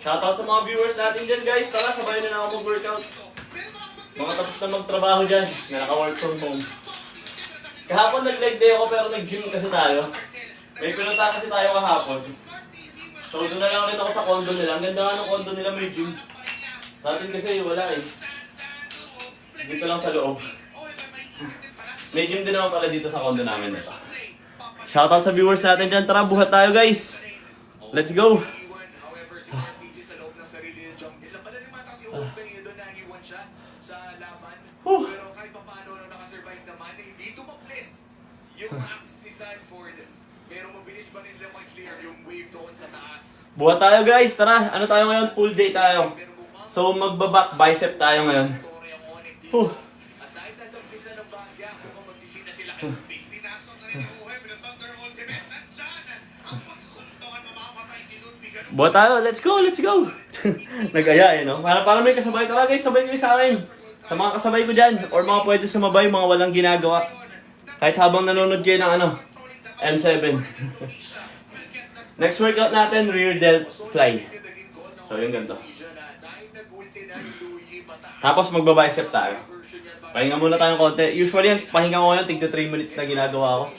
Shoutout sa mga viewers natin dyan guys. Tara, sabayan na ako mag-workout. Mga tapos na magtrabaho dyan, na naka-work from home. Kahapon nag-leg day ako pero nag-gym kasi tayo. May pinunta kasi tayo kahapon. So doon na lang ulit ako sa condo nila. Ang ganda nga ng condo nila, may gym. Sa atin kasi wala eh. Dito lang sa loob. May gym din naman pala dito sa condo namin ito. Shoutout sa viewers natin dyan. Tara, buhat tayo guys. Let's go. Pero kahit pa paano nakasurvive naman, hindi tumaples yung axe ni Sanford. Pero mabilis pa rin lang mag-clear yung wave doon sa taas. Buhat tayo guys. Tara, ano tayo ngayon? Full day tayo. So magbaback bicep tayo ngayon. At dahil natampisa ng bagya, kung magiging na sila kay Big, pinasok na rin yung uhay, pero Thunder Ultimate, nandyan ang pagsusuntukan, mamamatay si Ludwig. Buhat tayo. Let's go, let's go. Nag-aya eh, no? Para may kasabay. Tara guys, sabay kayo sa akin. Sa mga kasabay ko dyan, or mga pwede sumabay, mga walang ginagawa. Kahit habang nanonood kayo ng M7. Next workout natin, rear delt fly. So yung ganito. Tapos magba-bicep tayo. Pahinga muna tayong konti. Usually yung pahinga ko ngayon, tigto 3 minutes na ginagawa ko.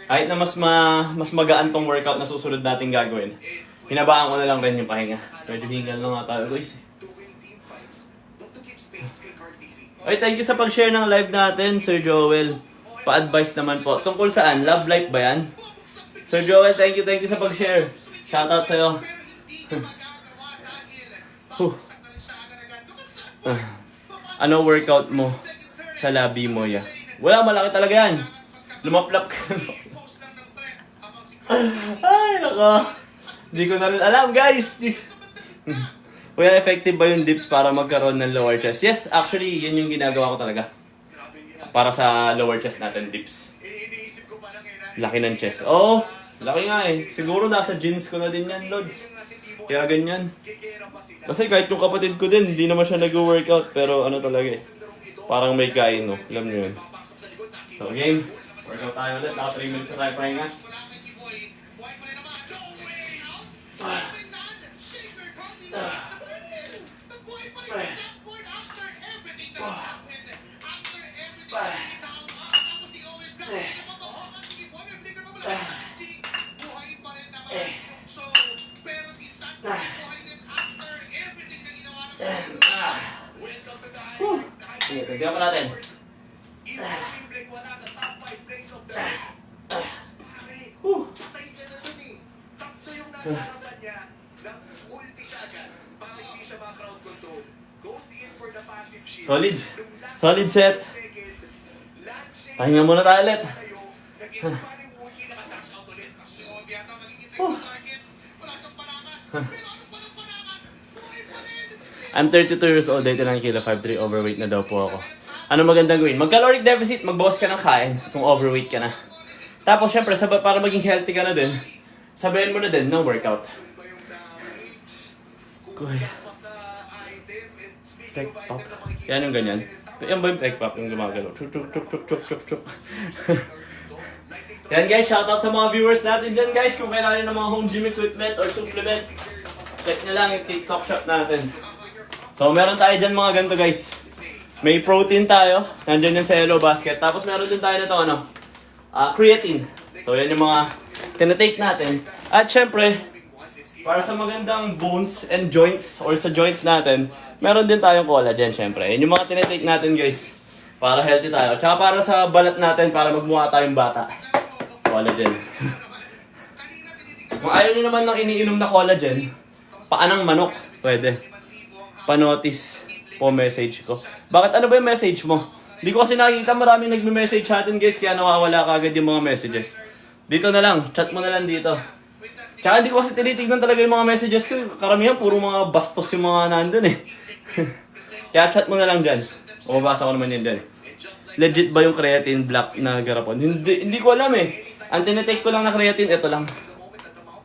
Kahit na mas magaan tong workout na susunod natin gagawin. Hinabaan ko na lang rin yung pahinga. Medyo hingal lang nga tayo guys. Ay, thank you sa pag-share ng live natin, Sir Joel. Pa-advise naman po. Tungkol saan? Love life ba yan? Sir Joel, thank you sa pag-share. Shoutout sa'yo. Ano workout mo sa labi mo ya? Wala, malaki talaga yan. Lumaplap ka. Ay, nako. Hindi ko na rin alam, guys. Kuya, effective ba yung dips para magkaroon ng lower chest? Yes, actually, yun yung ginagawa ko talaga. Para sa lower chest natin, dips. Laki ng chest. Oh, laki nga eh. Siguro nasa jeans ko na din yan, Lods. Kaya ganyan. Kasi kahit yung kapatid ko din, hindi naman siya nag-workout. Pero ano talaga eh. Parang may kain, no? Alam nyo yun. So, game. Workout tayo ulit. Naka 3 minutes na tayo pahinga. Sige, tignan pa natin. Solid. Solid set. Pahinga muna tayo ulit. I'm 32 years old, 89 kilo, 5'3", overweight na daw po ako. Ano magandang gawin? Mag-caloric deficit, magbawas ka ng kain kung overweight ka na. Tapos syempre, para maging healthy ka na din, sabihin mo na din, no workout. Kuya. Peg pop. Yan yung ganyan. Yan ba yung peg pop yung gumagalaw? Chuk chuk chuk chuk chuk chuk chuk. Yan guys, shoutout sa mga viewers natin dyan guys. Kung kailangan ng mga home gym equipment or supplement, check nyo lang yung TikTok shop natin. So meron tayo dyan mga ganito guys. May protein tayo, nandyan yung sa yellow basket. Tapos meron din tayo na ito, creatine. So yan yung mga tinatake natin. At syempre, para sa magandang bones and joints or sa joints natin, meron din tayong collagen syempre. Yan yung mga tinatake natin guys. Para healthy tayo. Tsaka para sa balat natin, para magmukha tayong bata. Collagen. Kung ayaw nyo naman ng iniinom na collagen, paanang manok, pwede. Pa-notice po message ko. Bakit ano ba yung message mo? Hindi ko kasi nakikita maraming nagme-message sa atin guys, kaya nawawala kagad yung mga messages. Dito na lang, chat mo na lang dito. Tsaka hindi ko kasi tinitignan talaga yung mga messages ko. Karamihan, puro mga bastos yung mga nandun eh. Kaya chat mo na lang dyan. Mababasa ko naman yun dyan. Legit ba yung creatine black na garapon? Hindi ko alam eh. Ang tinitake ko lang na creatine, ito lang.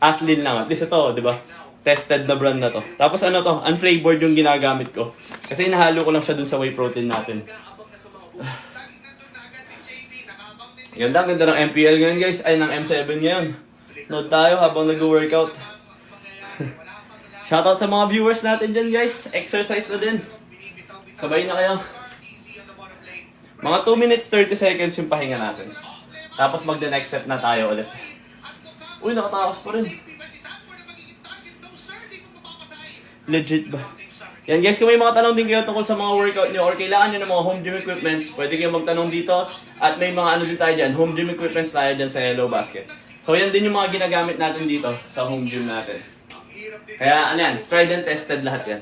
Athlete lang. At least ito, di ba? Tested na brand na to. Tapos ano to, unflavored yung ginagamit ko. Kasi inahalo ko lang siya dun sa whey protein natin. Ganda ng MPL ngayon guys. Ay, ng M7 ngayon. Nood tayo habang nag-workout. Shoutout sa mga viewers natin dyan guys. Exercise na din. Sabay na kayo. Mga 2 minutes 30 seconds yung pahinga natin. Tapos magde-next set na tayo ulit. Uy, nakatakas pa rin. Legit ba? Yan guys, kung may mga tanong din kayo tungkol sa mga workout nyo or kailangan nyo ng mga home gym equipments, pwede kayo magtanong dito. At may mga ano din tayo dyan, home gym equipments tayo dyan sa Yellow Basket. So yan din yung mga ginagamit natin dito sa home gym natin. Kaya ano yan, tried and tested lahat yan.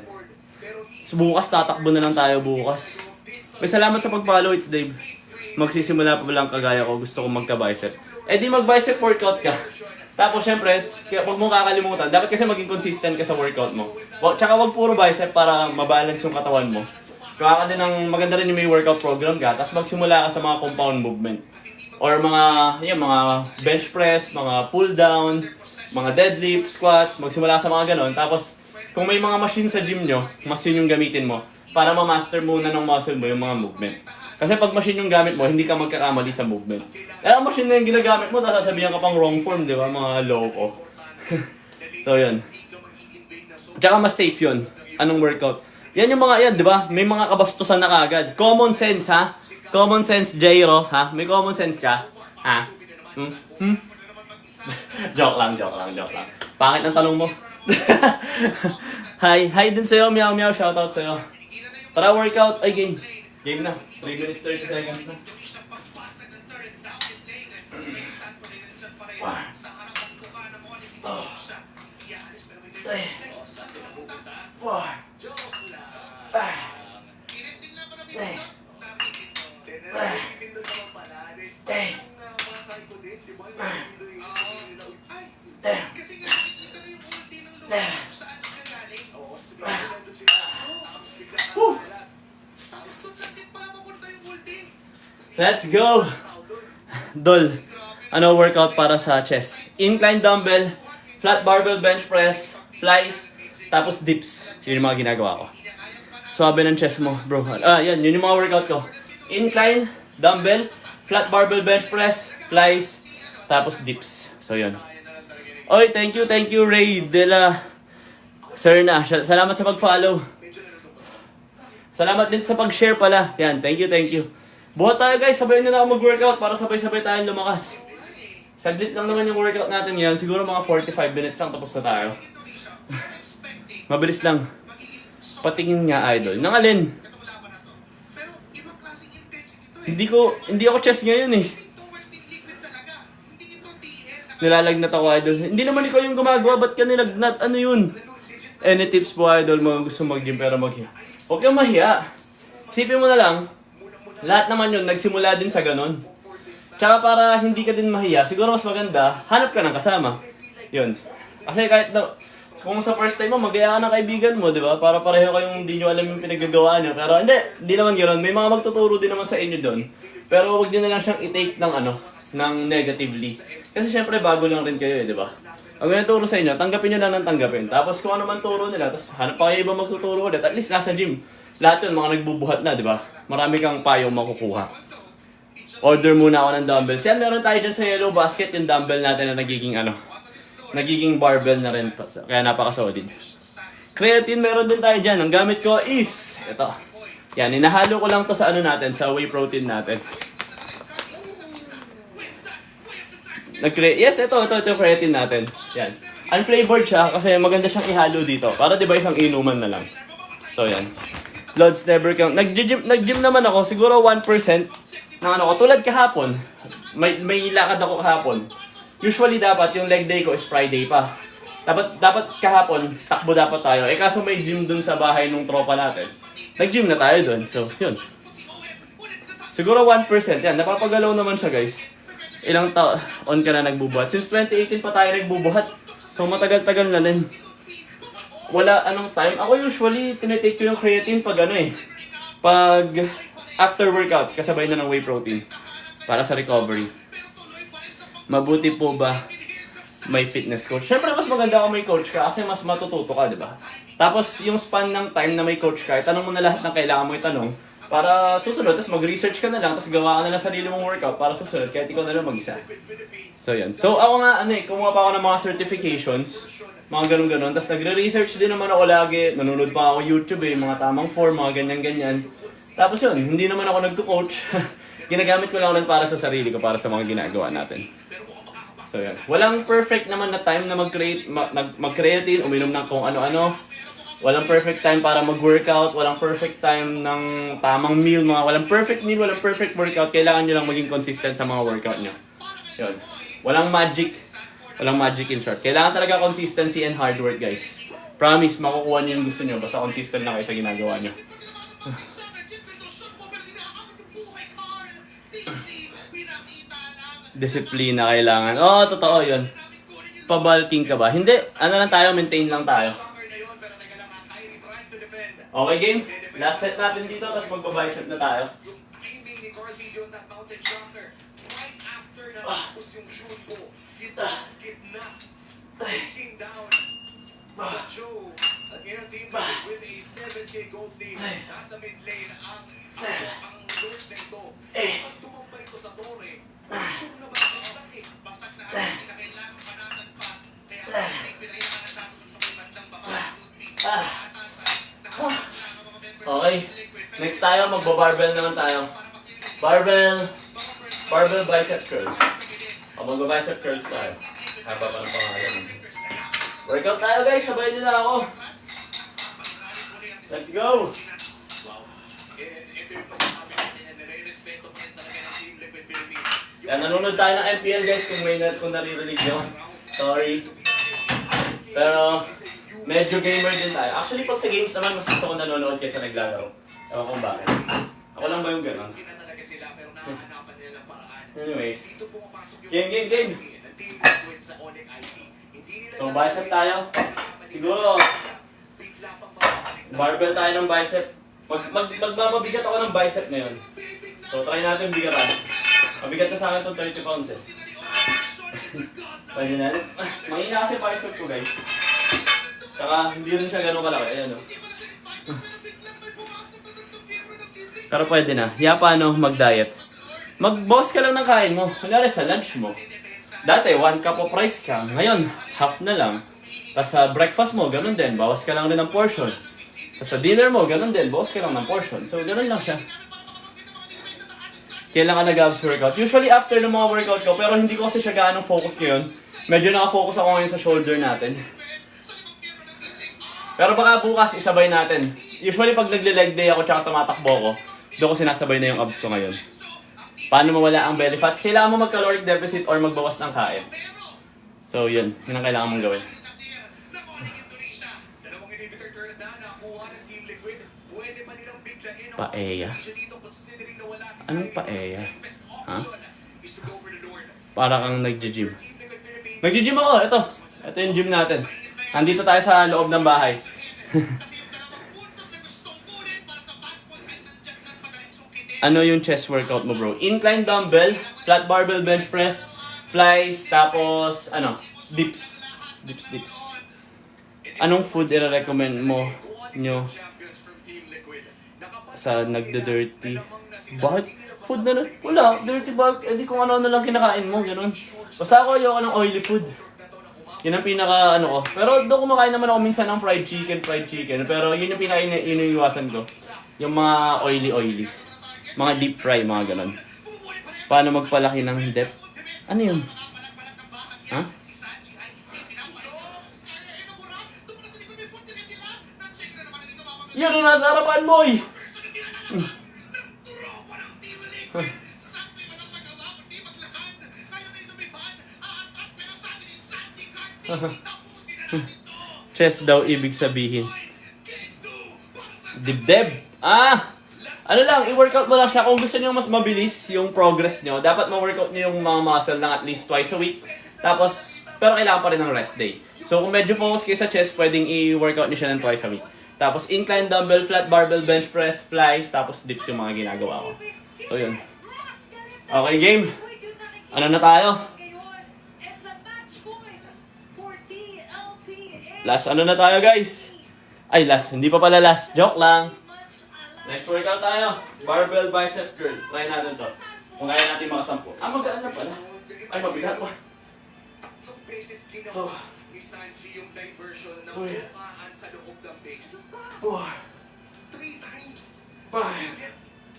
So bukas, tatakbo na lang tayo bukas. May salamat sa pag-follow, it's Dave. Magsisimula pa lang kagaya ko, gusto kong magka-bicep. Eh di mag-bicep workout ka. Tapos syempre, huwag mong kakalimutan, dapat kasi maging consistent ka sa workout mo. Tsaka huwag puro bicep para mabalance yung katawan mo. Kaya ka din ng maganda rin yung may workout program ka, tapos magsimula ka sa mga compound movement. Or mga bench press, mga pull down, mga deadlift, squats, magsimula sa mga ganon. Tapos kung may mga machine sa gym nyo, mas yun yung gamitin mo para ma-master muna ng muscle mo yung mga movement. Kasi pag machine yung gamit mo, hindi ka magkakamali sa movement. Eh, ang machine na yung ginagamit mo, tapos sasabihan ka pang wrong form, di ba? Mga loko. So, yun. Tsaka mas safe yun. Anong workout? Yan yung mga yan, di ba? May mga kabastusan na kagad. Common sense, ha? Common sense, Jairo, ha? May common sense ka? Ha? Joke lang. Pangit ang tanong mo. Hi din sa'yo, meow meow, shoutout sa'yo. Tara, workout. Ay, game. Game na. 3 minutes 30 seconds na. Let's go! Dol, ano workout para sa chest? Incline dumbbell, flat barbell bench press, flies, tapos dips. Yun yung mga ginagawa ko. Swabe ng chest mo, bro. Yan, yun yung mga workout ko. Incline, dumbbell, flat barbell bench press, flies, tapos dips. So yun. Oy, thank you Ray Dela Serna. Salamat sa pag-follow. Salamat din sa pag-share pala. Yan, thank you. Buhat tayo guys, sabayin nyo na ako mag-workout para sabay-sabay tayong lumakas. Saglit lang naman yung workout natin yan. Siguro mga 45 minutes lang tapos na tayo. Mabilis lang. Patingin nga idol. Nang alin? Hindi ako chess ngayon eh. Nilalagnat ako idol. Hindi naman ikaw yung gumagawa, ba't ka nilagnat? Ano yun? Any tips po idol, mga gusto mag-gym pero maghiya? Huwag kang mahiya. Isipin mo na lang, lahat naman yun, nagsimula din sa ganun. Tsaka para hindi ka din mahiya, siguro mas maganda, hanap ka ng kasama. Yun. Kasi kahit na, kung sa first time mo, mag-aya ka ng kaibigan mo, di ba? Para pareho kayong hindi nyo alam yung pinagagawa nyo. Pero hindi naman gano'n. May mga magtuturo din naman sa inyo doon. Pero huwag nyo na lang siyang i-take ng negatively. Kasi syempre bago lang rin kayo, di ba? Ang may turo sa inyo, tanggapin nyo lang ng tanggapin. Tapos kung ano man turo nila, tapos hanap pa kayo ibang magtuturo ulit. At least nasa gym. Lahat yun, mga nagbubuhat na, di ba? Marami kang payong makukuha. Order muna ako ng dumbbells. Yan, meron tayo dyan sa Yellow Basket, yung dumbbell natin na nagiging barbell na rin. Kaya napaka-solid. Creatine, meron din tayo dyan. Ang gamit ko is, ito. Yan, inahalo ko lang to sa natin, sa whey protein natin. Yes, ito creatine natin. Yan. Unflavored siya kasi maganda siyang ihalo dito. Para 'di ba isang inuman na lang. So yan. Loads never count. Nag-gym naman ako, siguro 1% ng ko. Tulad kahapon. May lakad ako kahapon. Usually dapat yung leg day ko is Friday pa. Dapat kahapon takbo dapat tayo. Eh kaso may gym dun sa bahay nung tropa natin. Nag-gym na tayo dun. So, yun. Siguro 1%. Yan, napapagalaw naman siya, guys. Ilang taon ka na nagbubuhat? Since 2018 pa tayo nagbubuhat. So matagal-tagal na rin. Wala anong time. Ako usually tinitake ko yung creatine pag pag after workout, kasabay na ng whey protein. Para sa recovery. Mabuti po ba may fitness coach? Siyempre mas maganda kung may coach ka kasi mas matututo ka, di ba? Tapos yung span ng time na may coach ka, itanong mo na lahat ng kailangan mo itanong. Para susunod, tapos mag-research ka na lang, tapos gawa ka na lang sarili mong workout para susunod, kahit ikaw na lang mag-isa. So, yun. So, ako nga, kumuha pa ako ng mga certifications Mga ganun-ganun. Tapos nagre-research din naman ako lagi. Nanonood pa ako YouTube mga tamang form, mga ganyan-ganyan. Tapos yun, hindi naman ako nagko-coach. Ginagamit ko lang ulit para sa sarili ko, para sa mga ginagawa natin. So yan. Walang perfect naman na time na mag-creatine, uminom ng kung ano-ano. Walang perfect time para mag-workout. Walang perfect time ng tamang meal. Walang perfect meal, walang perfect workout. Kailangan nyo lang maging consistent sa mga workout nyo. Yun. Walang magic. Walang magic in short. Kailangan talaga consistency and hard work, guys. Promise, makukuha nyo yung gusto nyo. Basta consistent lang kayo sa ginagawa nyo. Disiplina kailangan. Oo, totoo yun. Pabalking ka ba? Hindi. Ano lang tayo, maintain lang tayo. Okay, game. Last set natin dito, tapos magpa-bicep na tayo. Joe, at ngayon team with a 7K gold lead. Nasa mid lane ang Lord na ito. Pag tumambay ito sa Torre, Joe naman ang sakit. Basag na ang kinakailangan panatan pa. Kaya ang pinailangan na tato sa may bandang baka. Okay. Next tayo, magba-barbell naman tayo. Barbell bicep curls. O magba-bicep curls tayo. Haba pa ng pangalan. Workout tayo guys, sabayan nyo na ako. Let's go! Yan, nanonood tayo ng MPL guys kung naririnig nyo. Sorry. Pero, medyo gamer din tayo. Actually, pag sa games naman, mas gusto ko nanonood kaysa naglalaro. Ewan kung bakit. Ako lang ba yung gano'n? Anyways. Game! So, bicep tayo. Siguro, barbell tayo ng bicep. Magbababigat ako ng bicep ngayon. So, try natin bigatan. Mabigat na sa akin itong 30 pounds Pwede na. Mahina kasi bicep ko guys. Tsaka, hindi rin siya ganun kalaki. Ayan o. Pero pwede na. Paano mag-diet? Mag-boss ka lang ng kain mo. Kunyari sa lunch mo. Dati, 1 cup of rice ka. Ngayon, half na lang. Tapos sa breakfast mo, ganun din. Bawas ka lang rin ng portion. Tapos sa dinner mo, ganun din. Bawas ka lang ng portion. So, ganun lang siya. Kailangan nag-abs workout. Usually, after ng mga workout ko, pero hindi ko kasi siya gaano focus ngayon. Medyo nakafocus ako ngayon sa shoulder natin. Pero baka bukas, isabay natin. Usually, pag nagle-leg day ako tsaka tumatakbo ako, doon ko sinasabay na yung abs ko ngayon. Paano mawala ang belly fats? Kailangan mo mag-caloric deficit or magbawas ng kain. So, yun. Yun ang kailangan mong gawin. Paella? Anong paella? Ha? Para kang nag-gym. Nag-gym ako! Ito yung gym natin. Andito tayo sa loob ng bahay. Ano yung chest workout mo bro? Incline dumbbell, flat barbell bench press, flies, tapos dips. Dips. Anong food i-recommend mo nyo sa nagda-dirty? Bakit? Food na lang? Wala, dirty bag. Eh di kung ano lang kinakain mo, ganun. Basta ako ayoko ng oily food. Yun ang pinaka ko. Pero doon kumakain naman ako minsan ng fried chicken. Pero yun yung pinaka-iniiwasan ko. Yung mga oily. Mga deep fry, mga ganun. Paano magpalaki ng depth? Ano yun? Ha? Yun ang nasa harapan mo eh! Chest daw ibig sabihin. Dibdib! Ano lang, i-workout mo lang siya. Kung gusto niyo mas mabilis yung progress niyo, dapat ma-workout niyo yung mga muscle lang at least twice a week. Tapos, pero kailangan pa rin ng rest day. So, kung medyo focus kayo sa chest, pwedeng i-workout niyo siya ng twice a week. Tapos, incline dumbbell, flat barbell, bench press, flies, tapos dips yung mga ginagawa ko. So, yun. Okay, game. Ano na tayo? Last ano na tayo, guys? Ay, last. Hindi pa pala last. Joke lang. Next workout tayo. Barbell bicep curl. Try natin to. Kung kaya natin mga 10. Magaan na pala. Ay, mabigat pa. So, ni Sanji yung diversion ng bukaan sa loob ng base. 3 times. 5,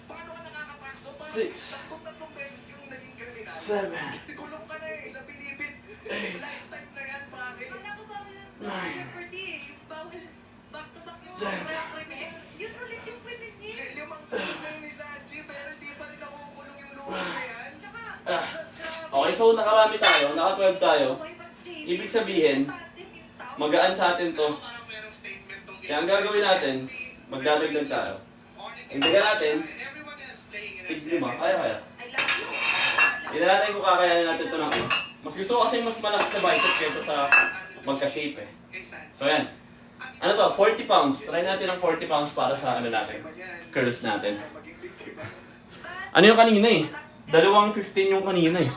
Paano ka nakakatakso? 6, Tatlong beses kang naging kriminal. 7, Kulong ka na eh, sa bilibid. 8, Lifetime na yan, pare. Wala ko bawal ng Nine. jeopardy eh. Yung bawal back-to-back yung Ten. kreme. Yun ulit yung pwede niya. Limang taon na yun ni Sanji, pero hindi pa rin nakukulong yung luha na yan. Tsaka, Okay, so nakarami tayo, naka-12 tayo. Ibig sabihin, magaan sa atin to. Parang merong statement tong Kaya ang gagawin natin, magdadagdag tayo. Ingdagan natin, everyone else playing in tig 5, kaya. I love you. Hindi na natin kung kakayanin natin ito ng mas gusto ko kasi mas malakas na bicep kaysa sa magka-shape eh. So yan. Ano to? 40 pounds. Try natin ng 40 pounds para sa ano natin. Curls natin. Ano yung kanina eh? 2:15 yung kanina eh.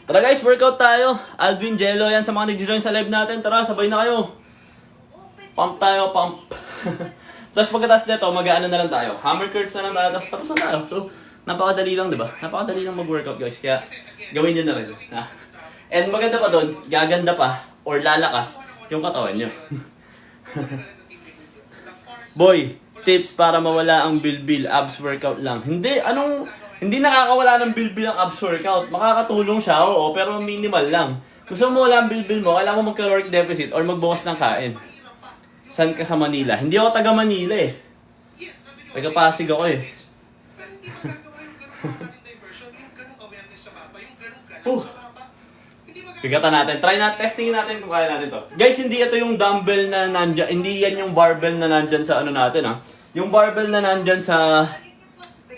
Tara guys, workout tayo. Alvin, Jello, yan sa mga nag-join sa live natin. Tara, sabay na kayo. Pump tayo, pump. Tapos pagkatapos nito, mag-ano na lang tayo. Hammer curls na lang tayo, tapos tapos na tayo. So, napakadali lang, di ba? Napakadali lang mag-workout guys. Kaya, gawin nyo na rin. Ha? And maganda pa doon, gaganda pa, or lalakas, yung katawan nyo. Boy, tips para mawala ang bilbil, abs workout lang. Hindi nakakawala ng bilbil ang abs workout. Makakatulong siya, oo, pero minimal lang. Gusto mo mawala ang bilbil mo, kailangan mo mag-caloric deficit or magbukas ng kain. San ka sa Manila? Hindi ako taga Manila eh. Taga Pasig ako eh. Pero hindi magagawa yung ganun natin diversion, yung ganung awareness sa mapa, yung ganung galang Oh. sa mapa. Hindi magagawa. Pigatan natin. Try natin, testingin natin kung kaya natin to. Guys, hindi ito yung dumbbell na nandyan, hindi yan yung barbell na nandyan sa ano natin ha. Yung barbell na nandyan sa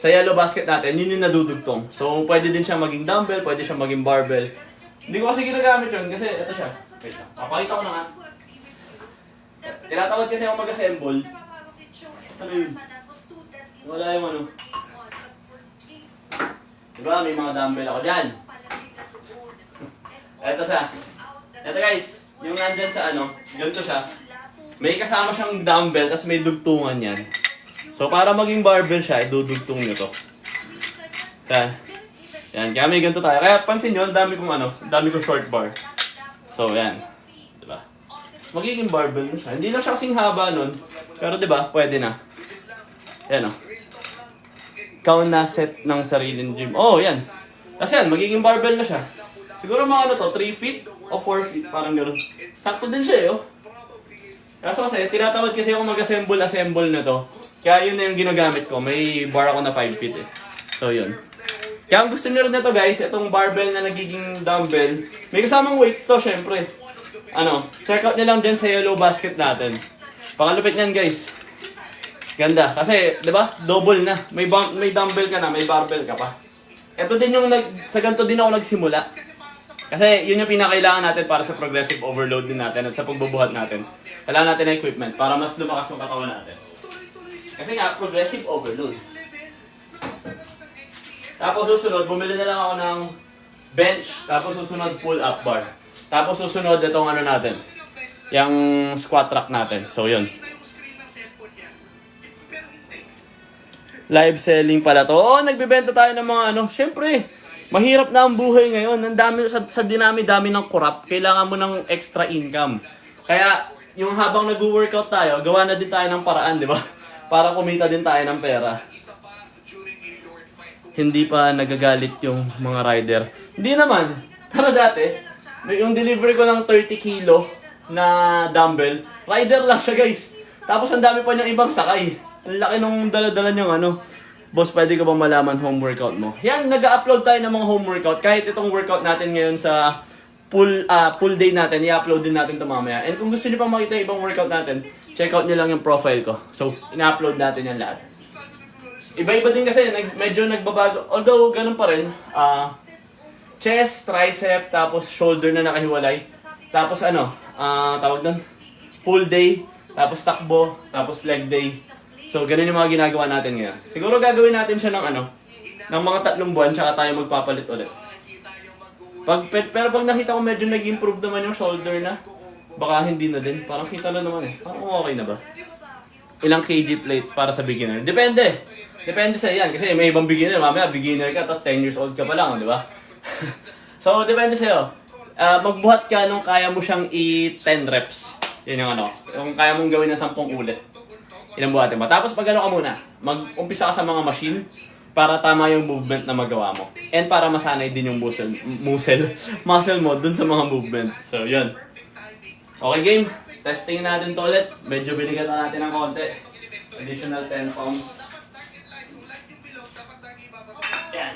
yellow basket natin, yun yung nadudugtong. So, pwede din siya maging dumbbell, pwede siya maging barbell. Hindi ko kasi ginagamit yun kasi ito siya. Wait lang. Papakita ko na nga. Tinatawad kasi ako mag-assemble. Saan yun? Wala yung ano. Diba, may mga dumbbell ako dyan. Ito siya. Ito guys, yung nandyan sa ano, ganito siya. May kasama siyang dumbbell, tapos may dugtungan yan. So, para maging barbell siya, idudugtong nyo to. Yan, kaya may ganito tayo. Kaya pansin nyo, ang dami kong short bar. So, yan. Diba? Magiging barbell na siya. Hindi lang siya kasing haba nun. Pero diba, pwede na. Yan o. Count na set ng sariling gym. Oh, yan. Kasi yan, magiging barbell na siya. Siguro mga ano to, 3 feet o 4 feet. Parang gano'n. Sakto din siya eh, oh. Kaso kasi, tinatawad kasi ako mag-assemble na to. Kaya yun na yung ginagamit ko. May bar ako na 5 feet eh. So, yun. Kaya ang gusto nyo rin nito guys, itong barbell na nagiging dumbbell, may kasamang weights to, syempre. Check out nyo lang dyan sa yellow basket natin. Pangalupit nyan guys. Ganda. Kasi, di ba? Double na. May dumbbell ka na, may barbell ka pa. Ito din yung, sa ganito din ako nagsimula. Kasi yun yung pinakailangan natin para sa progressive overload din natin at sa pagbubuhat natin. Kailangan natin ng equipment para mas lumakas yung katawan natin. Kasi nga, progressive overload. Tapos susunod, bumili na lang ako ng bench. Tapos susunod, pull-up bar. Tapos susunod, itong ano natin. Yung squat rack natin. So, yun. Live selling pala to. Oo, nagbebenta tayo ng mga ano. Siyempre, mahirap na ang buhay ngayon. Ang dami, sa dinami-dami ng kurap, kailangan mo ng extra income. Kaya, yung habang nag-workout tayo, gawa na din tayo ng paraan, di ba? Para kumita din tayo ng pera. Hindi pa nagagalit yung mga rider. Hindi naman. Pero dati, yung delivery ko ng 30 kilo na dumbbell, rider lang siya guys. Tapos ang dami pa niyang ibang sakay. Ang laki nung dala-dala niyang ano. Boss, pwede ka bang malaman home workout mo? Yan, nag-upload tayo ng mga home workout. Kahit itong workout natin ngayon sa full day natin, i-upload din natin ito mamaya. And kung gusto niyo pang makita yung ibang workout natin, check out niyo lang yung profile ko. So, ina-upload natin yan lahat. Iba-iba din kasi, medyo nagbabago. Although, ganun pa rin. Chest, tricep, tapos shoulder na nakahiwalay. Tapos tawag doon, full day, tapos takbo, tapos leg day. So, ganun yung mga ginagawa natin ngayon. Siguro gagawin natin siya ng ng mga 3 buwan, tsaka tayo magpapalit ulit. Pero pag nakita ko medyo nag-improve naman yung shoulder na, baka hindi na din. Parang kita na naman eh. Parang okay na ba? Ilang kg plate para sa beginner? Depende. Depende sa yan. Kasi may ibang beginner. Mamaya beginner ka, tapos 10 years old ka pa lang, di ba? So, depende sa'yo. magbuhat ka nung kaya mo siyang i-10 reps. Yun yung ano, yung kaya mong gawin ng 10 ulit. Ilang buhatin mo. Tapos pag ano ka muna, mag-umpisa ka sa mga machine para tama yung movement na magawa mo. And para masanay din yung muscle mo dun sa mga movement. So, yun. Okay, game. Testing natin to ulit. Medyo binigyan na natin ng konti. Additional 10 pounds. Yan.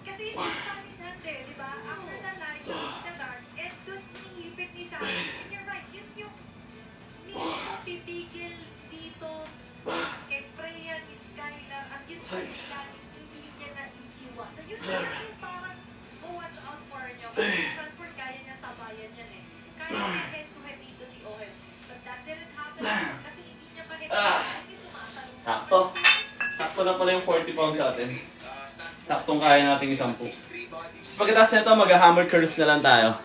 Kasi yung sa amin dati, di ba? After the light, the dark, and doon iniipit ni Sally. And you're right, yun yung mismo pipigil dito kay Freya, ni Skylar, at yun sa Sally, hindi niya na iiwasan. Yun yung parang, watch out for niyo. Kasi Sanford, kaya niya sabayan yan eh. Kaya niya head-to-head dito si Owen. But that didn't happen kasi hindi niya pa head-to-head. Hindi sumasalong. Sakto. Sakto na pala yung 40 pounds sa atin. Saktong kaya natin 10. Tapos pagkatapos nito, mag-hammer curls na lang tayo.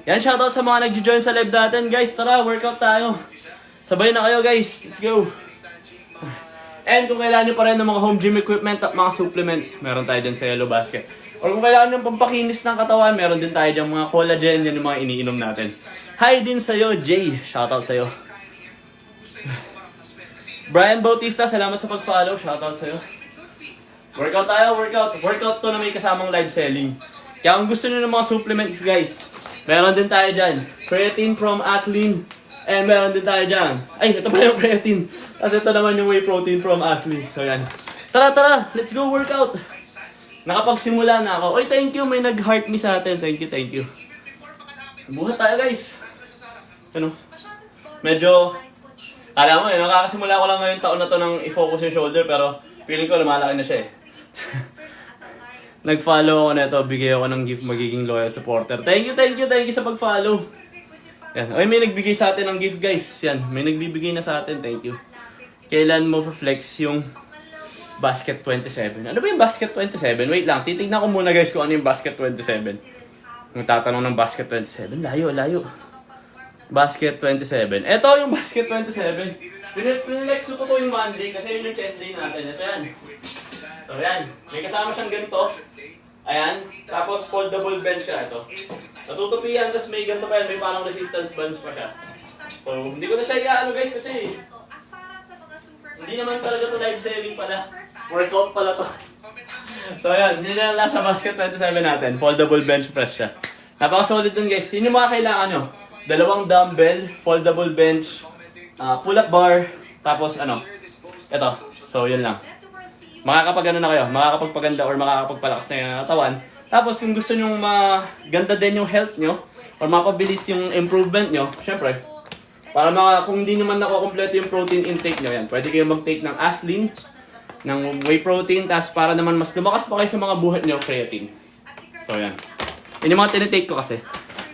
Yan, shoutout sa mga nag-join sa live natin. Guys, tara, workout tayo. Sabay na kayo guys. Let's go. And kung kailangan nyo pa rin ng mga home gym equipment at mga supplements, meron tayo din sa Yellow Basket. Or kung kailangan nyo pampakinis ng katawan, meron din tayo dyan mga collagen, yan yung mga iniinom natin. Hi din sa'yo, Jay. Shoutout sa'yo. Brian Bautista, salamat sa pag-follow. Shoutout sa'yo. Workout tayo, workout. Workout to na may kasamang live selling. Kaya kung gusto nyo ng mga supplements, guys, meron din tayo dyan. Creatine from Athlean. And meron din tayo dyan. Ay, ito pa yung creatine. Kasi ito naman yung whey protein from Athlean. So yan. Tara, tara. Let's go workout. Nakapagsimula na ako. Oy, thank you. May nag-heart me sa atin. Thank you. Buhat tayo, guys. Ano? Medyo, alam mo nakakasimula ko lang ngayong taon na to ng i-focus yung shoulder. Pero feeling ko lumalaki na siya eh. Nag-follow ako nito, bigay ako ng gift, magiging loyal supporter. Thank you sa pag-follow. Yan. Ay, may nagbigay sa atin ng gift, guys. Yan, may nagbibigay na sa atin. Thank you. Kailan mo flex yung Basket 27? Ano ba yung Basket 27? Wait lang, titignan ko muna guys kung ano yung Basket 27. Kung tatanong ng Basket 27, layo. Basket 27. Ito yung Basket 27. Pinlex ko to yung Monday kasi yun yung chest day natin. Ito yan. So yan, may kasama siyang ganito. Ayan, tapos foldable bench siya ito. Natutupi yan, tapos may ganito pa yan, may parang resistance bands pa siya. So hindi ko na siya iaano guys kasi hindi naman talaga to live selling pala. Workout pala to. So ayan, yun na lang sa Basket 27 natin. Foldable bench press siya. Napaka-solid dun guys. Yun yung mga kailangan nyo. 2 dumbbell, foldable bench, pull-up bar, tapos ano, ito. So yun lang. Makakapag-ano na kayo, makakapagpaganda or makakapagpalakas na yung katawan. Tapos kung gusto nyo maganda din yung health nyo, or mapabilis yung improvement nyo, syempre, para kung hindi naman nakukompleto yung protein intake nyo, yan, pwede kayo mag-take ng Athlean, ng whey protein, tapos para naman mas lumakas pa kayo sa mga buhat nyo, creatine. So yan. Yun yung mga tinitake ko kasi.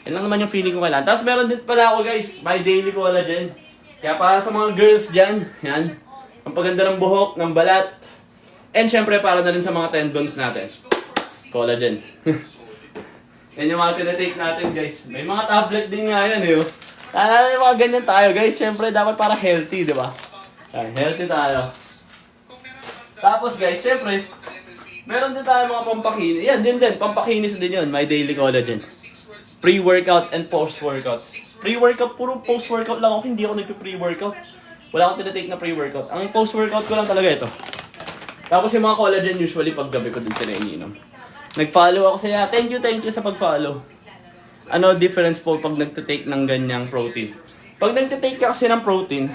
Yan lang naman yung feeling ko kailangan. Tapos meron din pala ako guys, my daily collagen. Kaya para sa mga girls dyan, yan, ang paganda ng buhok, ng balat, and syempre para na rin sa mga tendons natin. Collagen. Yan yung mga tinitake natin guys. May mga tablet din nga yan eh. May mga ganyan tayo guys. Syempre dapat para healthy, di ba? Healthy tayo. Tapos guys, syempre, meron din tayo mga pampakinis. Yan din, pampakinis din yun. My daily collagen. Pre-workout and post-workout. Pre-workout, puro post-workout lang ako. Hindi ako nagpe-pre-workout. Wala akong tinitake na pre-workout. Ang post-workout ko lang talaga ito. Tapos yung mga collagen usually pag gabi ko din sila iniinom. Nag-follow ako sa thank you sa pag-follow. Ano difference po pag nagtitake ng ganyang protein? Pag nagtitake ka kasi ng protein,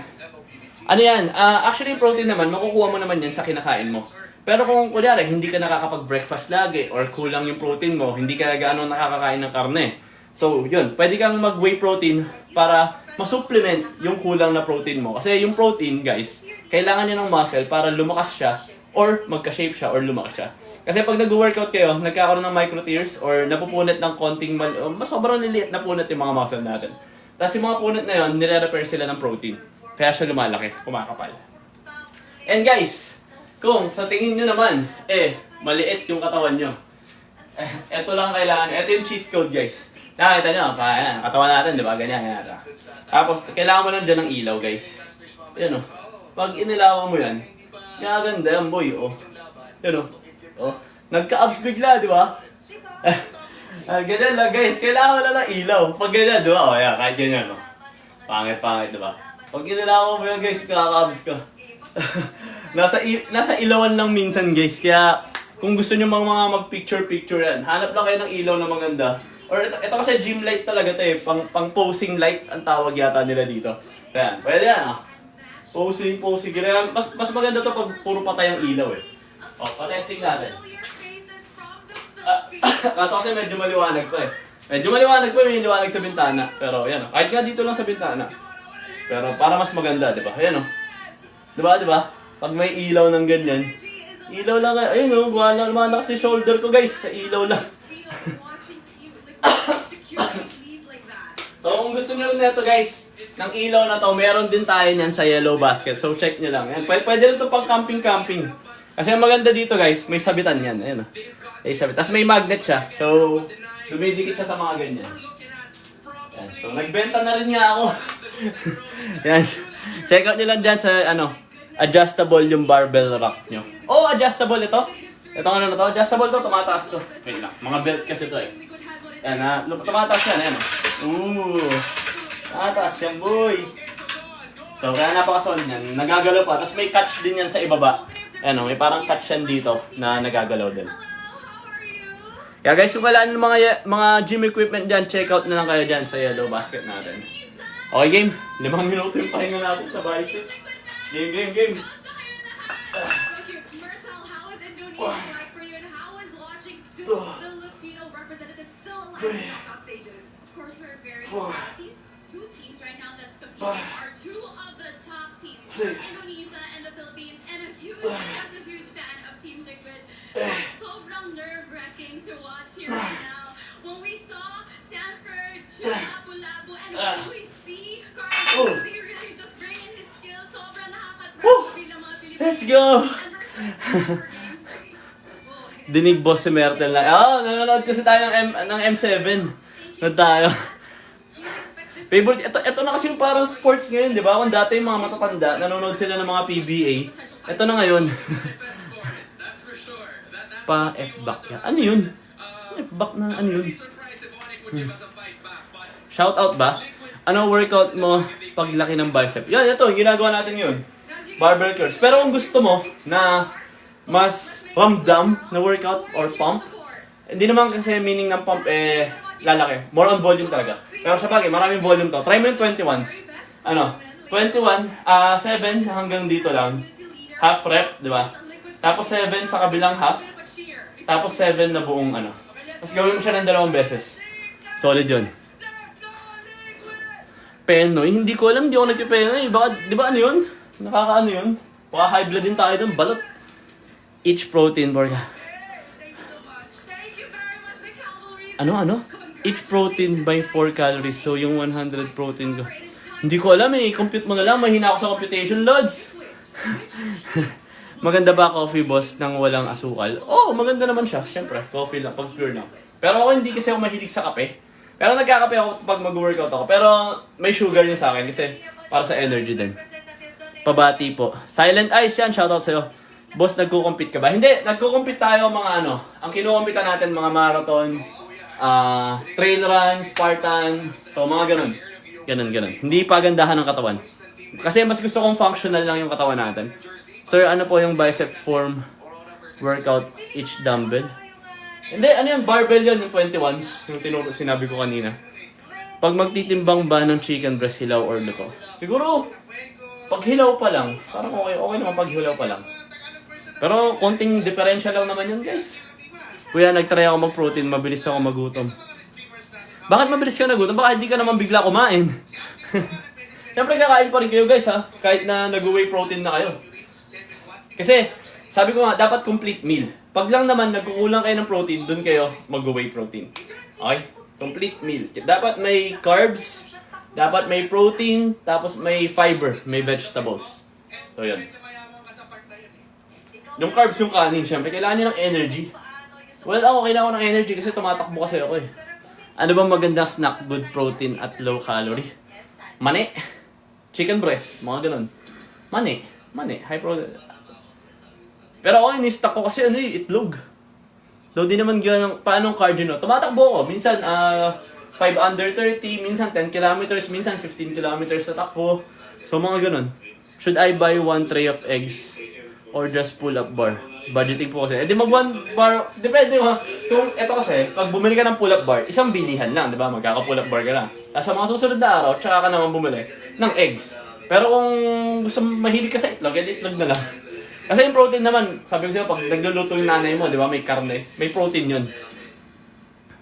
ano yan, actually protein naman, makukuha mo naman yan sa kinakain mo. Pero kung kunyari, hindi ka nakakapag-breakfast lagi or kulang yung protein mo, hindi ka gaano nakakakain ng karne. So yun, pwede kang mag-whey protein para ma-supplement yung kulang na protein mo. Kasi yung protein, guys, kailangan niya ng muscle para lumakas siya or magka-shape siya or lumakas siya. Kasi pag nag-workout kayo, nagkakaroon ng micro tears or napupunit ng konting mas sobrang liliit na punit yung mga muscle natin. Tapos yung mga punit na yun, nire-repair sila ng protein. Kaya siya lumalaki, kumakapal. And guys, kung sa tingin nyo naman, maliit yung katawan nyo. Ito lang kailangan. Ito yung cheat code guys. Nakita nyo, katawan natin, di ba? Ganyan. Tapos, kailangan mo lang dyan ng ilaw guys. Yan o. Pag inilawan mo yan, gaganda yan boy, oh. Yan o. Oh. Nagka-abs bigla, di ba? Ganyan lang guys, kailangan mo lang ng ilaw. Pag ganyan, di ba? O yan, kahit ganyan, no? Pangit, di ba? Pag ginalaman mo yan guys, kakabs ka. nasa ilawan lang minsan guys, kaya kung gusto nyo mga mag-picture-picture yan, hanap lang kayo ng ilaw na maganda. Or ito kasi gym light talaga to eh, pang posing light ang tawag yata nila dito. Ayan, pwede yan ah. Posing. Kaya mas maganda to pag puro patay ang ilaw eh. O, pa-testing natin. Kaso kasi medyo maliwanag to eh. May liwanag sa bintana. Pero yan, kahit nga dito lang sa bintana. Pero para mas maganda, di ba? Ayan o. Di ba? Pag may ilaw ng ganyan, ilaw lang, ayun o, lumalakas si shoulder ko guys, sa ilaw lang. So kung gusto nyo rin nito guys, ng ilaw na to, meron din tayo niyan sa Yellow Basket. So check nyo lang. Ayan, pwede rin to pang camping. Kasi ang maganda dito guys, may sabitan yan. Ayan o. May sabit. Tapos may magnet siya. So, dumidikit siya sa mga ganyan. Ayan. So, nagbenta na rin nga ako. Yan. Check out nyo lang dyan sa, adjustable yung barbell rack nyo. Oh, adjustable ito. Itong ano na to, adjustable to, tumataas to. Wait lang, mga belt kasi to eh. Yan, tumataas yan, ayan. Tumataas yan, boy. So, kaya napaka-solid yan. Nagagalaw pa. Tapos may catch din yan sa ibaba. Ayan, may parang catch yan dito na nagagalaw din. Kaya guys, kung wala ng mga gym equipment dyan, check out na lang kayo dyan sa Yellow Basket natin. Okay, game. 5 minuto yung pahinga natin sa bicep. Game. Okay, Myrtle, how is Indonesia like for you, and how is watching two Filipino representatives still alive in the knockout stages? Of course, we're very proud. These two teams right now that's competing are two of the top teams, Indonesia and the Philippines, and a huge fan of Team Liquid. Sobrang nerve-wracking to watch here right now. When we saw Sanford, Lapu-Lapu, and when we see Carlos seriously just bringing his skills, sobrang nakaka-proud bilang mga Pilipino. Let's go! And we're set for game 3. Dinig boss si Myrtle na. Nanonood kasi tayo ng M7. Na tayo. Favorite, ito na kasi yung parang sports ngayon, di ba? Kung dati yung mga matatanda, nanonood sila ng mga PBA. Ito na ngayon. Pa-F-back yan. Ano yun? F-back na ano yun? Shoutout ba? Ano workout mo paglaki ng bicep? Yan, ito, yung ginagawa natin yun. Barbell curls. Pero kung gusto mo na mas ramdam na workout or pump, hindi naman kasi meaning ng pump lalaki. More on volume talaga. Pero sa bagay, maraming volume to. Try mo yung 21s. 21, 7 hanggang dito lang. Half rep, di ba? Tapos 7 sa kabilang half. Tapos 7 na buong Tapos gawin mo siya ng 2 beses. Solid yun. Penoy? Hindi ko alam, hindi ako nagpipenoy. Baka, di ba ano yun? Nakakaano yun? Baka high blood din tayo dun, balot. Each protein bar ka. Ano? Each protein by 4 calories. So yung 100 protein ko. Hindi ko alam compute mo na lang. Mahina ako sa computation loads. Maganda ba coffee boss nang walang asukal? Oh, maganda naman siya. Siyempre, coffee lang, pag pure lang. Pero ako hindi kasi ako mahilig sa kape. Pero nagkakape ako pag mag-workout ako. Pero may sugar yun sa akin kasi para sa energy din. Pabati po. Silent Ice yan, shoutout sa'yo. Boss, nagko-compete ka ba? Hindi, nagko-compete tayo mga Ang kinukompita natin mga marathon, trail run, Spartan, so mga ganun. Ganun. Hindi pagandahan ng katawan. Kasi mas gusto kong functional lang yung katawan natin. Sir, ano po yung bicep form workout each dumbbell? Hindi, yung barbell yun, yung 21s, yung sinabi ko kanina. Pag magtitimbang ba ng chicken breast, hilaw or luto? Siguro, pag hilaw pa lang, parang okay naman pag hilaw pa lang. Pero konting diferensya lang naman yun guys. Kuya, nagtry ako mag-protein, mabilis ako magutom. Bakit mabilis ka nagutom? Baka hindi ka naman bigla kumain. Siyempre kakain pa rin kayo guys ha, kahit na nag-whey protein na kayo. Kasi, sabi ko nga, dapat complete meal. Pag lang naman nagkukulang kayo ng protein, dun kayo mag-whey protein. Okay? Complete meal. Dapat may carbs, dapat may protein, tapos may fiber, may vegetables. So yun. Yung carbs yung kanin, syempre, kailangan nyo ng energy. Well, ako kailangan ko ng energy kasi tumatakbo kasi ako eh. Ano bang magandang snack, good protein at low calorie? Mani. Chicken breast, mga ganun. Mani, high protein. Pero ako, in-stock ko kasi itlog. Though di naman ganun, paanong cardio no? Tumatakbo ko. Minsan, 5 under 30, minsan 10 kilometers, minsan 15 kilometers sa takbo. So, mga ganun. Should I buy 1 tray of eggs or just pull-up bar? Budgeting po kasi. Eh di mag 1 bar, depende mo. Kung eto kasi, pag bumili ka ng pull-up bar, isang bilihan lang, di ba? Magkaka-pull-up bar ka lang. Tapos sa mga susunod na araw, tsaka ka naman bumili ng eggs. Pero kung gusto mahilig ka sa itlog, edi itlog na lang. Kasi yung protein naman, sabi ko sa'yo, pag nagluluto yung nanay mo, di ba, may karne, may protein yun.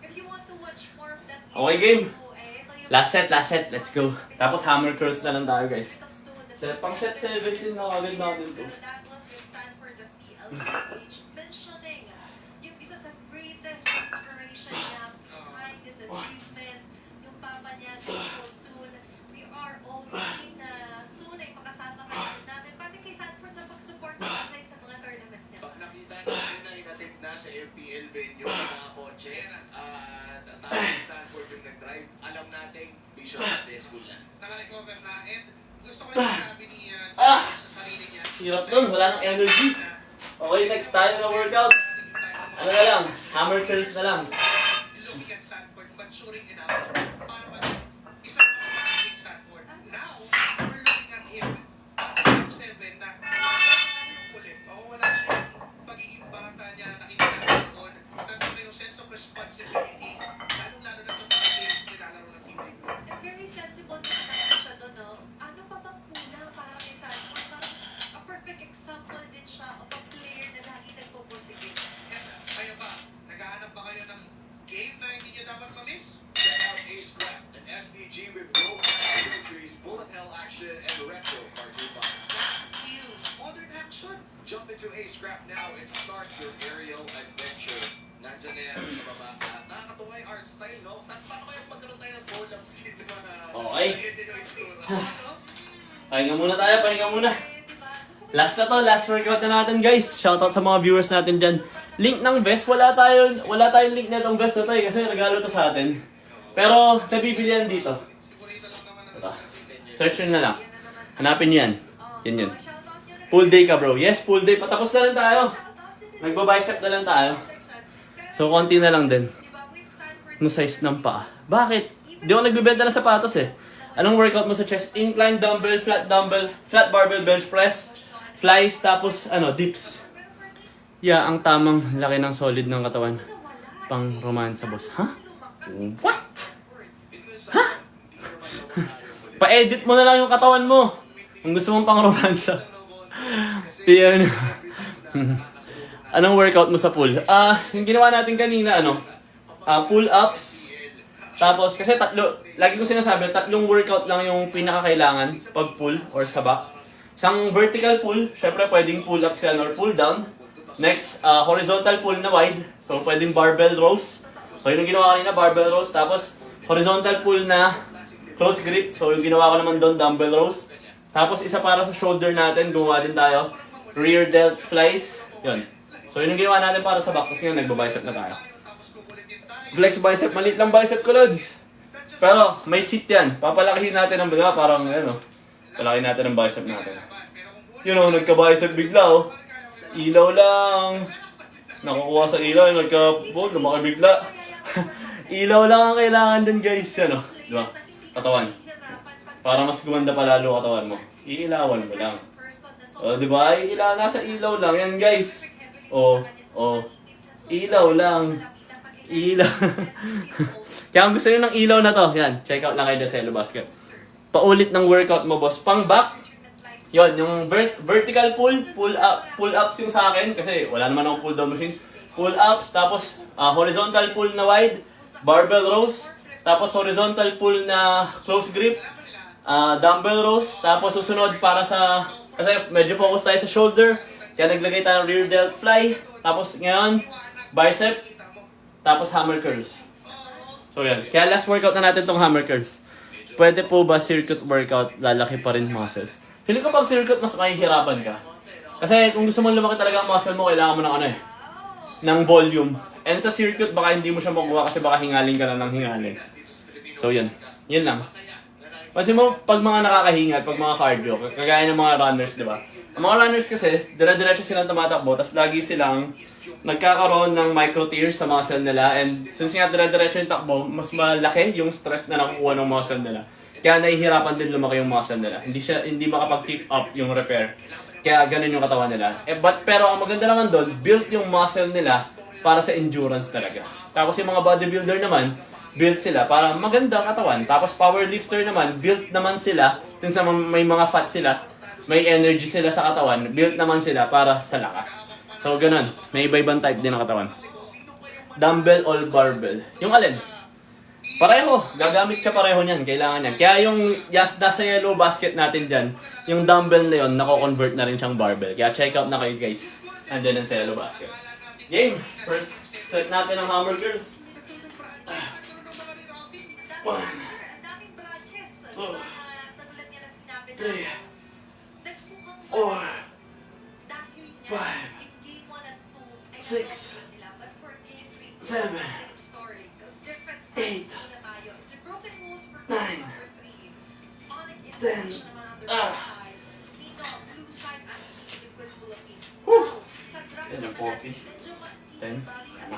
If you want to watch more of that Okay, game. video, eh, ito yung- Last set, let's go. Tapos hammer curls na lang tayo, guys. Comes to the- Pang set 17 na agad natin to. That was with Sanford of PLPH mentioning yung isa sa greatest inspiration niya behind his achievements, yung papa niya, Tito soon. We are all hoping na soon ay makasama ka rin namin, pati kay Sanford sa pag-support ng aside sa mga tournaments niya. Nakita natin na inatid na sa FPL venue ng mga kotse. Tama si Sanford yung nag-drive. Alam natin, mission successful na. Naka-recover na. And gusto ko yung sinabi ni Sanford sa sarili niya. Hirap dun, wala nang energy. Okay, next tayo na workout. Ano na lang, hammer curls na lang. Looking at Sanford, maturing enough para isang pagkakas Sanford. Now, we're looking at him. Top 7 na kulit. Wala siya yung pagiging bata niya na nakikita natin doon. Nandun yung sense of responsibility. Lalo-lalo na sa mga games nilalaro ng team league. And very sensible na naman siya doon, no? Ano pa bang kulang para kay Sanford? Parang a perfect example din siya of a player na lagi nagpo-positive. Kaya ba, naghahanap ba kayo ng game na hindi niyo dapat ma-miss? Check out Ace Craft, an SDG with rope, surgeries, bullet hell action, and retro cartoon bombs. Feels modern action. Jump into Ace Craft now and start your aerial adventure. Nandiyan na yan sa baba. At nakakatuwa yung art style, no? Saan paano kaya magkaroon tayo ng pull-up skin na Okay. Ano? Pahinga muna tayo, pahinga muna. Eh, diba? Gusto ko Last na to, last workout na natin guys. Shoutout sa mga viewers natin dyan. Link ng vest, wala tayong link na itong vest na to eh, kasi regalo to sa atin. Pero, nabibili yan dito. Ito. Search nyo na lang. Hanapin nyo yan. Yan yun. shoutout nyo na Full day ka bro. Yes, full day. Patapos na lang tayo. Nagba-bicep na lang tayo. So, konti na lang din. diba, with Sanford, No size ng paa. Bakit? Di ako nagbibenta ng sapatos eh. Anong workout mo sa chest? Incline dumbbell, flat barbell bench press, flies, tapos dips. Yeah, ang tamang laki ng solid ng katawan. Pang romansa boss. Ha? What? Ha? Pa-edit mo na lang yung katawan mo. Kung gusto mong pang romansa. Yan. Anong workout mo sa pool? Yung ginawa natin kanina, pull-ups. Tapos, kasi lagi ko sinasabi, 3 workout lang yung pinakakailangan pag pull or sa back. Isang vertical pull, syempre pwedeng pull-ups yan or pull-down. Next, horizontal pull na wide. So, pwedeng barbell rows. So, yun yung ginawa kanina, barbell rows. Tapos, horizontal pull na close grip. So, yung ginawa ko naman doon, dumbbell rows. Tapos, isa para sa shoulder natin, gumawa din tayo. Rear delt flies. Yun. So, yun yung ginawa natin para sa back. Tapos ngayon, nagba-bicep na tayo. Flex bicep, maliit lang bicep ko, Lods. Pero, may cheat yan. Papalakihin natin ang bigla, parang, palakihin natin ang bicep natin. Nagka-bicep bigla, oh. Ilaw lang. Nakukuha sa ilaw, lumaki bigla. Ilaw lang ang kailangan dun, guys. Diba? Katawan. Para mas gumanda pa lalo katawan mo. Iilawan mo lang. O, diba? Nasa ilaw lang. Yan, guys. Ilaw lang. Ilaw. Kaya kung gusto nyo ng ilaw na to, yan, check out lang kay Decelo Basket. Paulit ng workout mo, boss. Pang back, yon yung vertical pull-ups yung sa akin, kasi wala naman akong pull-down machine. Pull-ups, tapos horizontal pull na wide, barbell rows, tapos horizontal pull na close grip, dumbbell rows, tapos susunod para sa, kasi medyo focus tayo sa shoulder, kaya naglagay tayo ng rear delt fly, tapos ngayon, bicep, tapos hammer curls. So yan. Kaya last workout na natin tong hammer curls. Pwede po ba circuit workout, lalaki pa rin muscles? Feeling ko pag circuit, mas mahihirapan ka. Kasi kung gusto mo lumaki talaga ang muscle mo, kailangan mo ng ng volume. And sa circuit, baka hindi mo siya makuha kasi baka hingalin ka lang ng hingalin. So yun. Yun lang. Kasi mo, pag mga nakakahingal, pag mga cardio, kagaya ng mga runners, di ba? Ang mga runners kasi, dire-diretso silang tumatakbo, tapos lagi silang nagkakaroon ng micro tears sa muscle nila, and since nga dire-diretso yung takbo, mas malaki yung stress na nakukuha ng muscle nila. Kaya nahihirapan din lumaki yung muscle nila. Hindi makapag-keep up yung repair. Kaya ganun yung katawan nila. Pero ang maganda naman doon, built yung muscle nila para sa endurance talaga. Tapos yung mga bodybuilder naman, built sila para maganda katawan. Tapos powerlifter naman, built naman sila, since may mga fat sila, may energy sila sa katawan, built naman sila para sa lakas. So ganun, may iba-ibang type din ng katawan. Dumbbell or barbell? Yung alin? Pareho, gagamit ka pareho niyan, kailangan yan. Kaya yung nasa yellow basket natin dyan, yung dumbbell na yun, nako-convert na rin siyang barbell. Kaya check out na kayo guys, andyan sa yellow basket. Game, first set natin ng Hammer Girls. Ang daming branches. Katulad nga na sinabi na, nagmukhang Four, dahil nga, five, yung game 1 at 2 ay six, nakakontrol nila. But for game 3, seven, same story. Because different eight, sides muna tayo. It's a broken rules for nine, game number 3. Onyx in ten, action naman on the right ah. side. Nino, blue side at the liquid Philippines. Whew. Now, sa draft Yan yung naman 40. natin, medyo Ten. maiibari lang.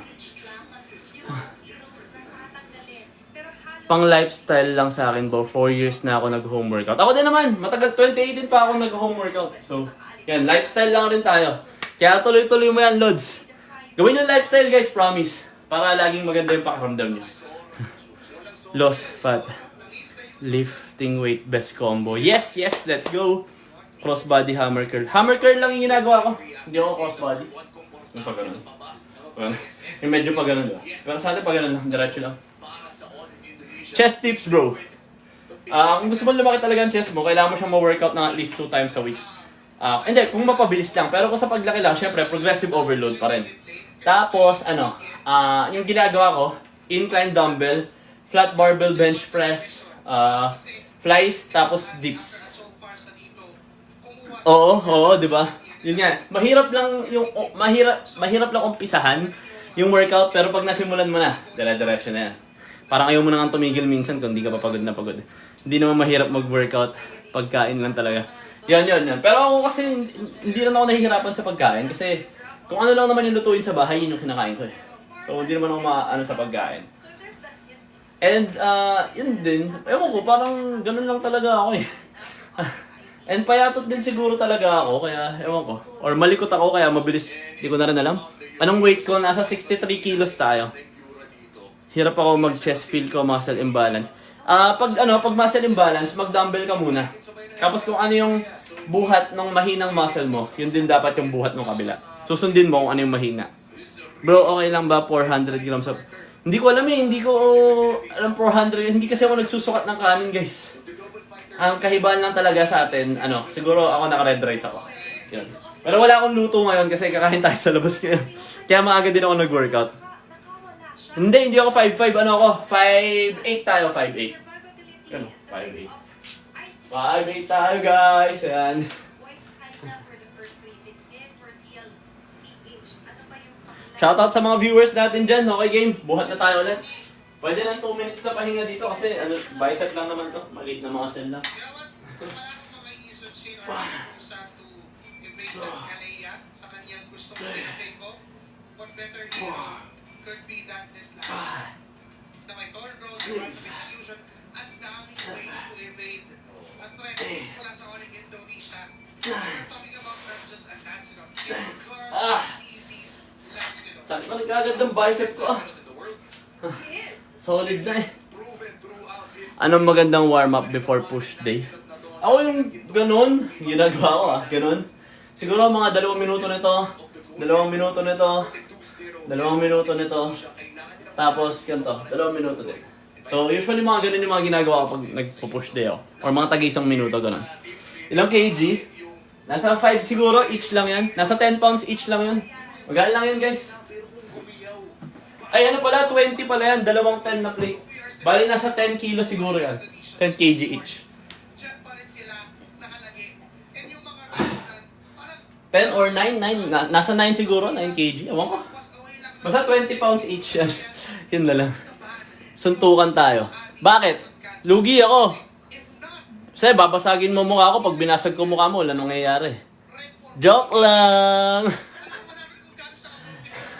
Yung mga heroes na tatanggalin. Pero halos Pang lifestyle lang sa akin, bro. 4 years na ako nag-home workout. Ako din naman, matagal, 2018 pa ako nag-home workout. So, yan, lifestyle lang rin tayo. Kaya tuloy-tuloy mo yan, Lods. Gawin yung lifestyle, guys, promise. Para laging maganda yung pakiramdam niyo. Lost fat. Lifting weight best combo. Yes, let's go. Crossbody hammer curl. Hammer curl lang yung ginagawa ko. Hindi ako crossbody. Yung pa ganun. Yung medyo pa ganun, diba? Pero sa atin pa ganun lang, diretso lang. Chest tips, bro. Kung gusto mo lumaki talaga ang chest mo, kailangan mo siyang ma-workout ng at least 2 times a week. Hindi, kung mapabilis lang. Pero kung sa paglaki lang, syempre, progressive overload pa rin. Tapos, yung ginagawa ko, incline dumbbell, flat barbell bench press, flies, tapos dips. Oo, di ba? Yun nga, mahirap lang umpisahan yung workout, pero pag nasimulan mo na, dire-diretso na yan. Parang ayaw mo na nga tumigil minsan kung di ka pa pagod na pagod. Hindi naman mahirap mag-workout, pagkain lang talaga. Yan. Pero ako kasi, hindi rin ako nahihirapan sa pagkain kasi kung ano lang naman yung lutuin sa bahay, yun yung kinakain ko eh. So, hindi naman ako maano sa pagkain. And, yun din, ewan ko, parang ganun lang talaga ako eh. And payatot din siguro talaga ako, kaya ewan ko. Or malikot ako, kaya mabilis, di ko na rin alam. Anong weight ko? Nasa 63 kilos tayo. Hirap ako mag-chest feel ko, muscle imbalance. Pag muscle imbalance, mag-dumbbell ka muna. Tapos kung ano yung buhat ng mahinang muscle mo, yun din dapat yung buhat ng kabila. Susundin mo kung ano yung mahina. Bro, okay lang ba 400 grams of... Hindi ko alam hindi ko alam 400. Hindi kasi ako nagsusukat ng kanin, guys. Ang kahibaan lang talaga sa atin, siguro ako naka-red rice ako. Yun. Pero wala akong luto ngayon kasi kakain tayo sa labas ngayon. Kaya maaga din ako nag-workout. Hindi ako 5'5", ako? 5'8" tayo, 5'8". Ano? 5'8". 5'8" tayo, guys, ayan. Shoutout sa mga viewers natin dyan, okay game? Buhat na tayo ulit. Pwede lang 2 minutes na pahinga dito kasi bicep lang naman to. Maliit na mga cell lang. Could be that this last na may Thor Bros resolution at daming ways to evade a threat mula sa oling Indonesia. We're talking about not just a Lancelot, it's Carl Easy's Lancelot. Saan ko nagkagad ng bicep ko? Solid na eh. Proven throughout this Anong magandang warm-up before push day? Ako yung ganun, ginagawa ko ganun. Siguro mga 2 minuto nito, 2 minuto nito, 2 minuto nito, tapos ganito, 2 minuto din. So usually mga ganun yung mga ginagawa ko pag nagpo-push day ako. Or mga tag-isang minuto, ganun. Ilang kg? Nasa 5 siguro, each lang yan. Nasa 10 pounds each lang yun. Magaan lang yan, guys. Ay, ano pala, 20 pala yan, 2 10 na plate. Bali, nasa 10 kilo siguro yan. 10 kg each. Diyan pa rin sila nakalagay. And yung mga run, parang 10 or 9, nasa 9 siguro, 9 kg. Ewan ko. was away lang Basta 20 pounds each yan. Yun na lang. Suntukan tayo. Bakit? Lugi ako. if not, Kasi babasagin mo mukha ko pag binasag ko mukha mo, wala nangyayari. Joke lang. alam mo namin kung gaano siya kapag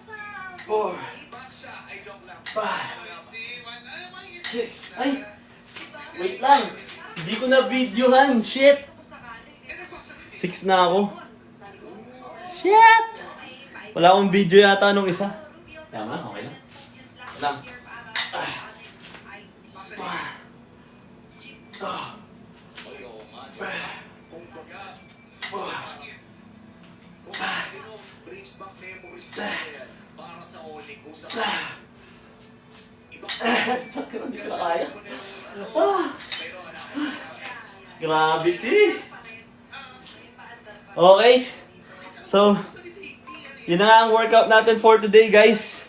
sa... 4, Bansya ay joke lang. 5, 6. Ay! Wait lang! Hindi ko na videohan! Shit! Kung sakali, 6 na ako. Shit! Wala akong video yata nung isa. Tama, okay lang. Lang. Oy, oo nga. Kung baga, kung ano, brings back memories na yan para sa Oleg kung sa ibang Hindi ko na kaya. pero ano, Gravity! Okay. So, yun na nga ang workout natin for today, guys.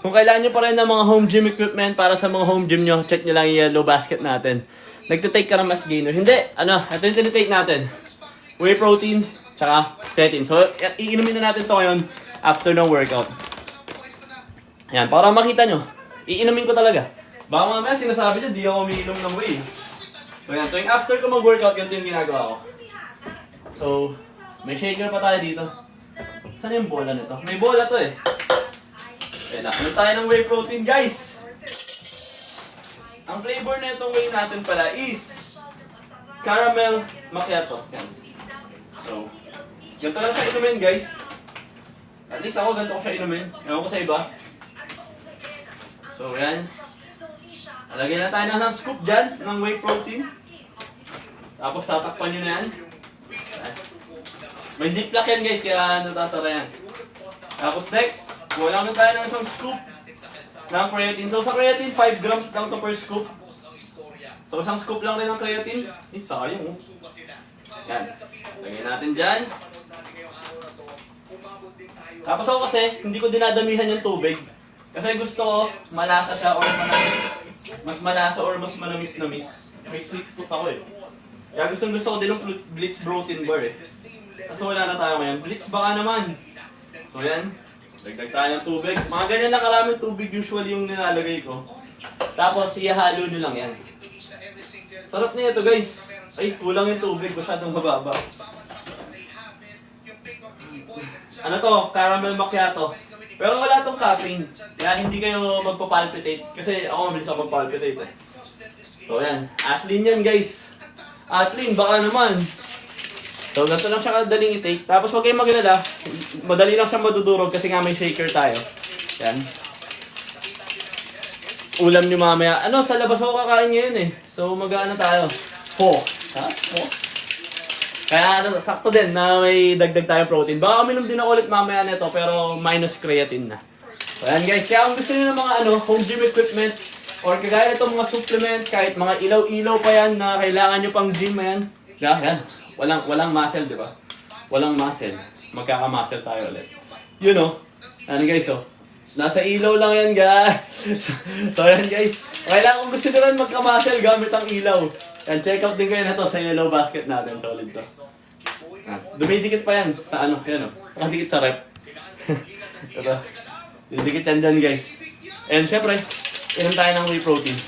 Kung kailangan nyo pa rin ng mga home gym equipment para sa mga home gym nyo, check nyo lang yung yellow basket natin. Nagtitake ka ng mass gainer. Hindi, ito yung tinitake natin. Whey protein, tsaka creatine. So, iinumin na natin to ngayon after ng workout. Ayan, para makita nyo, iinumin ko talaga. Baka mamaya sinasabi nyo, di ako umiinom ng whey. So, yan, tuwing after ko mag-workout, ganito yung ginagawa ko. So, may shaker pa tayo dito. Saan yung bola nito? May bola to eh. Ayan na, ano tayo ng whey protein, guys? Ang flavor na itong whey natin pala is caramel macchiato. Yan. So, ganito lang siya inumin, guys. At least ako ganito ko siya inumin. Ewan ko sa iba. So, yan. Alagyan na tayo ng isang scoop dyan ng whey protein. Tapos tatakpan nyo na yan. May ziplock yan, guys, kaya natasara yan. Tapos next, kulang na tayo ng isang scoop ng creatine. So sa creatine, 5 grams lang to per scoop. So isang scoop lang rin ng creatine. Sayang oh. Yan. Lagyan natin dyan. Tapos ako kasi, hindi ko dinadamihan yung tubig. Kasi gusto ko, malasa siya or manamis. Mas malasa or mas manamis-namis. May sweet tooth ako eh. Kaya gusto ko din ng Blitz protein bar eh. Kaso wala na tayo ngayon. Blitz baka naman. So yan. Dagdag tayo ng tubig. Mga ganyan lang karaming tubig usually yung nilalagay ko. Tapos ihalo nyo lang yan. Sarap niya ito guys. Ay, kulang yung tubig. Masyadong mababa. Ano to? Caramel macchiato. Pero wala tong caffeine. Kaya hindi kayo magpapalpitate. Kasi ako mabilis ako magpalpitate eh. So yan. Athlean yan guys. Athlean, baka naman. So, ganito lang siya kadaling i-take. Tapos huwag kayong magalala. Madali lang siya madudurog kasi nga may shaker tayo. Yan. Ulam nyo mamaya. Sa labas ako kakain ngayon eh. So, mag-ano tayo? Pho. Ha? Pho? Kaya sakto din na may dagdag tayong protein. Baka uminom din ako ulit mamaya nito pero minus creatine na. So, yan guys. Kaya kung gusto nyo ng mga home gym equipment or kagaya itong mga supplement, kahit mga ilaw-ilaw pa yan na kailangan nyo pang gym yan. Yan. Walang muscle, di ba? Walang muscle. Magkaka-muscle tayo ulit. Ano guys, oh. Nasa ilaw lang yan, guys. So, yan, guys. Kailangan kung gusto naman magka-muscle gamit ang ilaw. Yan, check out din kayo na to sa yellow basket natin. Solid to. Dumidikit pa yan sa ano, yan o. Nakadikit sa rep. Ito. Didikit yan dyan, guys. And syempre, inom tayo ng whey protein.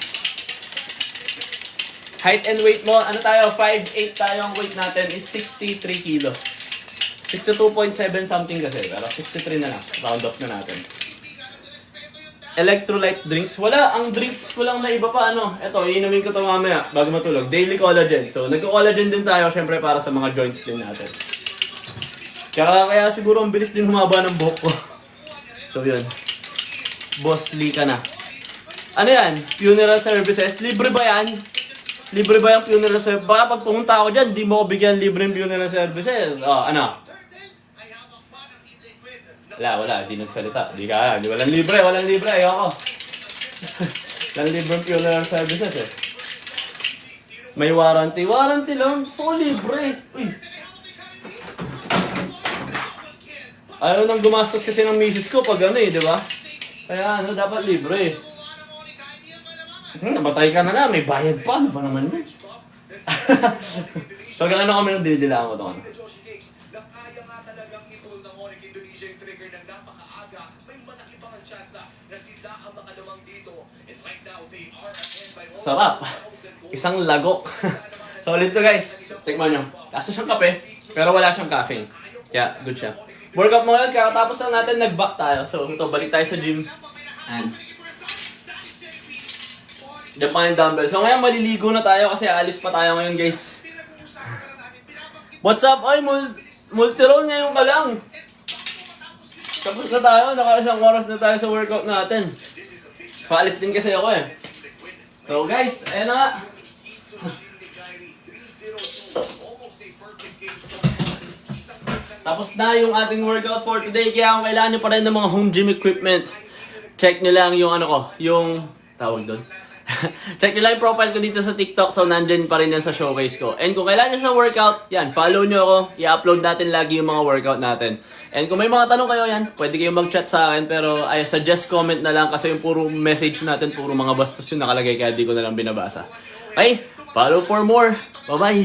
Height and weight mo, ano tayo, 5'8 tayo, ang weight natin is 63 kilos. 62.7 something kasi, pero 63 na lang. Round off na natin. Electrolyte drinks. Wala, ang drinks ko lang na iba pa, ano. Ito, iinumin ko ito mamaya bago matulog. Daily collagen. So, nagko-collagen din tayo, syempre, para sa mga joints din natin. Kaya siguro ang bilis din humaba ng buhok ko. So, yun. Boss Lee ka na. Ano yan? Funeral services. Libre ba yan? Libre ba yung funeral services? Baka pag pumunta ako dyan, di mo ko bigyan libre yung funeral services. Oh, ano? Wala. Di nagsalita. Di ka. Di walang libre. Ayoko. Walang libre yung funeral services eh. May warranty. Warranty lang. So, libre. Uy. Ayaw nang gumastos kasi ng misis ko pag ano eh, di ba? Kaya ano, dapat libre. Nabatay ka na nga, may bayad pa. Ano ba naman yun? So, ano kami nung dinidilaan ko ito? Ano? Joshi Cakes, na kaya nga talagang i-pull ng Onyx Indonesia yung trigger ng napakaaga. May malaki pang ang tsansa na sila ang makalamang dito. And right now, they are ahead by all. Sarap. Isang lagok. Solid to guys. Tikman nyo. Kaso siyang kape, pero wala siyang caffeine. Kaya, good siya. Workout mo ngayon, kakatapos lang natin nag-back tayo. So, ito, balik tayo sa gym. And, diyan pa yung dumbbell. So, ngayon maliligo na tayo kasi alis pa tayo ngayon, guys. What's up? Ay, multi-roll ngayon ka lang. Tapos na tayo, naka-isang oras na tayo sa workout natin. Paalis din kasi ako eh. So, guys, ayan na nga. Tapos na yung ating workout for today. Kaya kung kailangan nyo pa rin ng mga home gym equipment, check nyo lang yung ano ko, yung tawag doon. Check nyo lang yung profile ko dito sa TikTok. So, nandyan pa rin yan sa showcase ko. And kung kailangan nyo sa workout, yan, follow nyo ako. I-upload natin lagi yung mga workout natin. And kung may mga tanong kayo yan, pwede kayong mag-chat sa akin. Pero I suggest comment na lang kasi yung puro message natin, puro mga bastos yung nakalagay kaya di ko na lang binabasa. Okay, follow for more. Bye-bye.